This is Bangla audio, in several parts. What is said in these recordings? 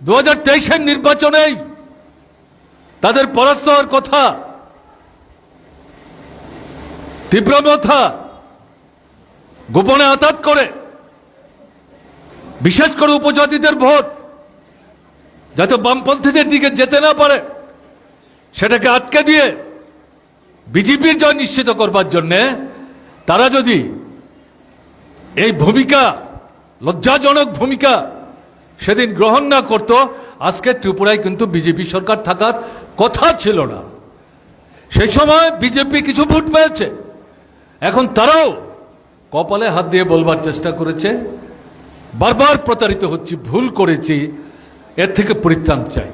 2023-এর নির্বাচনেই তাদের পরাস্ত হওয়ার কথা, তীব্র কথা গোপনে আঘাত করে, বিশেষ করে উপজাতিদের ভোট যাতে বামপন্থীদের দিকে যেতে না পারে সেটাকে আটকে দিয়ে বিজেপির জয় নিশ্চিত করবার জন্য তারা যদি এই ভূমিকা, লজ্জাজনক ভূমিকা সেদিন গ্রহণ না করত, আজকে ত্রিপুরায় কিন্তু বিজেপি সরকার থাকার কথা ছিল না। সেই সময় বিজেপি কিছু ভোট পেয়েছে, এখন তারাও কপালে হাত দিয়ে বলবার চেষ্টা করেছে বারবার প্রতারিত হচ্ছি, ভুল করেছি, এর থেকে পরিত্রাণ চাই।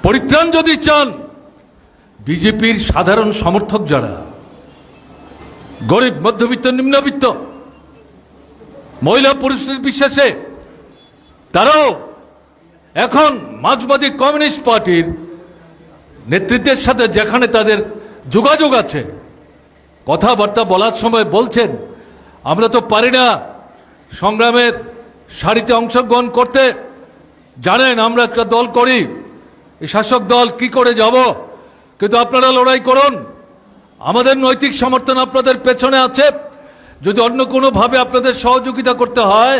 পরিত্রাণ যদি চান, বিজেপির সাধারণ সমর্থক যারা, গরিব, মধ্যবিত্ত, নিম্নবিত্ত, মহিলা পুরুষ নির্বিশেষে, তারাও এখন মার্ক্সবাদী কমিউনিস্ট পার্টির নেতৃত্বের সাথে যেখানে তাদের যোগাযোগ আছে, কথাবার্তা বলার সময় বলছেন আমরা তো পারি না সংগ্রামের সারিতে অংশগ্রহণ করতে, জানেন আমরা একটা দল করি, এই শাসক দল কি করে যাব, কিন্তু আপনারা লড়াই করুন, আমাদের নৈতিক সমর্থন আপনাদের পেছনে আছে, যদি অন্য কোনোভাবে আপনাদের সহযোগিতা করতে হয়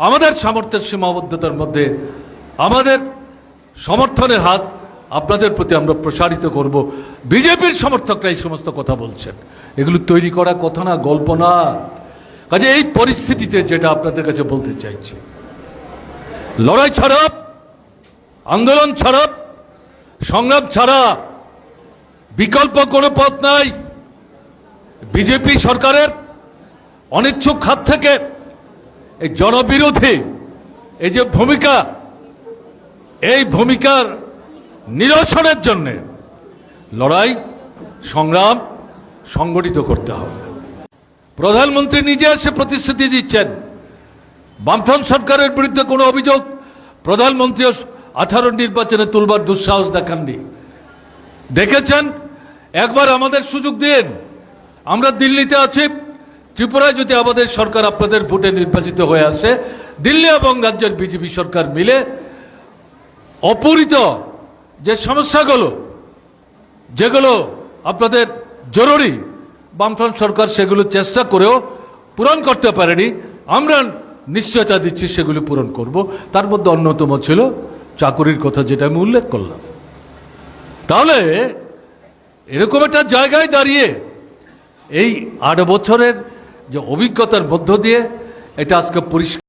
আমাদের সামর্থ্যের সীমাবদ্ধতার মধ্যে আমাদের সমর্থনের হাত আপনাদের প্রতি আমরা প্রসারিত করব। বিজেপির সমর্থকরা এই সমস্ত কথা বলছেন, এগুলো তৈরি করা কথা না, গল্প না। কাজে এই পরিস্থিতিতে যেটা আপনাদের কাছে বলতে চাইছি, লড়াই ছাড়া, আন্দোলন ছাড়া, সংগ্রাম ছাড়া বিকল্প কোনো পথ নাই। বিজেপি সরকারের অনিচ্ছুক হাত থেকে এই জনবিরোধী এই যে ভূমিকা, এই ভূমিকার নিরসনের জন্য লড়াই, সংগ্রাম সংগঠিত করতে হবে। প্রধানমন্ত্রী নিজে এসে প্রতিশ্রুতি দিচ্ছেন, বামফ্রন্ট সরকারের বিরুদ্ধে কোনো অভিযোগ প্রধানমন্ত্রী 18 নির্বাচনে তুলবার দুঃসাহস দেখাননি। দেখেছেন, একবার আমাদের সুযোগ দিন, আমরা দিল্লিতে আছি, ত্রিপুরায় যদি আমাদের সরকার আপনাদের ভোটে নির্বাচিত হয়ে আসে, দিল্লি এবং রাজ্যের বিজেপি সরকার মিলে অপূরিত যে সমস্যাগুলো, যেগুলো আপনাদের জরুরি, বামফ্রন্ট সরকার সেগুলো চেষ্টা করেও পূরণ করতে পারেনি, আমরা নিশ্চয়তা দিচ্ছি সেগুলো পূরণ করব। তার মধ্যে অন্যতম ছিল চাকুরির কথা, যেটা আমি উল্লেখ করলাম। তাহলে এরকম একটা জায়গায় দাঁড়িয়ে এই 8 বছরের যে অভিজ্ঞতার মধ্য দিয়ে এটা আজকে পরিষ্কার